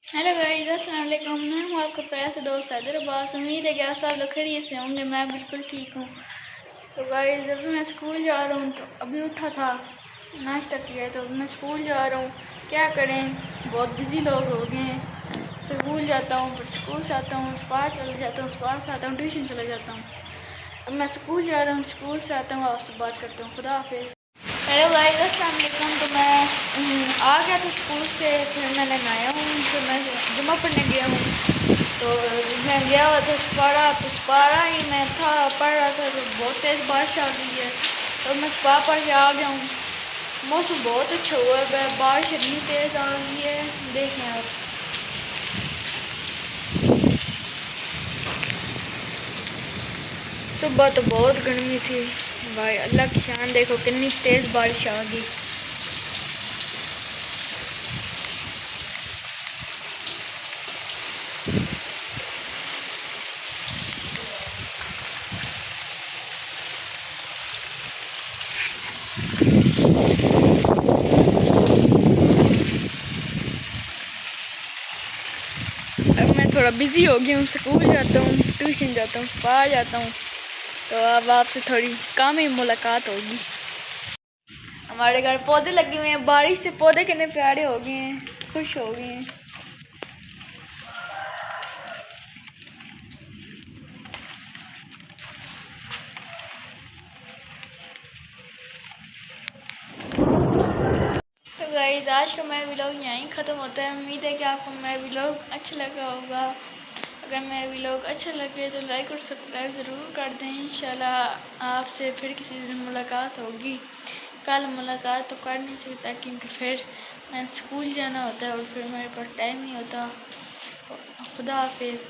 Hello guys, अस्सलाम वालेकुम। मैं हूँ आपका प्यारा सा दोस्त हैदर अब्बास। उम्मीद है कि आप सब लोग खैरियत से होंगे। मैं बिल्कुल ठीक हूँ। तो गाइस, अभी मैं स्कूल जा रहा हूँ। तो अभी उठा था, नाश्ता किया, तो मैं स्कूल जा रहा हूँ। क्या करें, बहुत बिजी लोग हो गए हैं। स्कूल जाता हूँ, फिर स्कूल से आता हूँ, स्पा चले जाता हूँ, स्पा से आता हूँ, ट्यूशन चले जाता हूँ। अब मैं स्कूल जा रहा हूँ, स्कूल से आता हूँ, आपसे बात करता हूँ। खुदा हाफिज़। हेलो गाइस, अस्सलाम वालेकुम। तो मैं आ गया था स्कूल से, फिर मैंने नहाया हूँ, फिर मैं जुम्मा पढ़ने गया हूँ। तो मैं गया हुआ था सपारा, तो सपारा ही मैं था पढ़ रहा था, तो बहुत तेज़ बारिश आ गई है। तो मैं सपा पढ़ के आ गया हूँ। मौसम बहुत अच्छा हुआ है, बारिश इतनी तेज़ आ गई है, देखें आप। सुबह तो बहुत गर्मी थी भाई, अल्लाह की शान देखो, कितनी तेज़ बारिश आ गई। अब मैं थोड़ा बिजी हो गया हूँ, स्कूल जाता हूँ, ट्यूशन जाता हूँ, स्पा जाता हूँ। तो अब आपसे थोड़ी काम ही मुलाकात होगी। हमारे घर पौधे लगे हुए हैं, बारिश से पौधे कितने प्यारे हो गए हैं, खुश हो गए हैं। तो गाइस, आज का मेरा व्लॉग यहीं ख़त्म होता है। उम्मीद है कि आपको मेरा व्लॉग अच्छा लगा होगा। अगर मेरा व्लॉग अच्छा लगे तो लाइक और सब्सक्राइब ज़रूर कर दें। इंशाल्लाह आपसे फिर किसी दिन मुलाकात होगी। कल मुलाकात तो कर नहीं सकता, क्योंकि फिर मैं स्कूल जाना होता है और फिर मेरे पास टाइम नहीं होता। खुदा हाफिज़।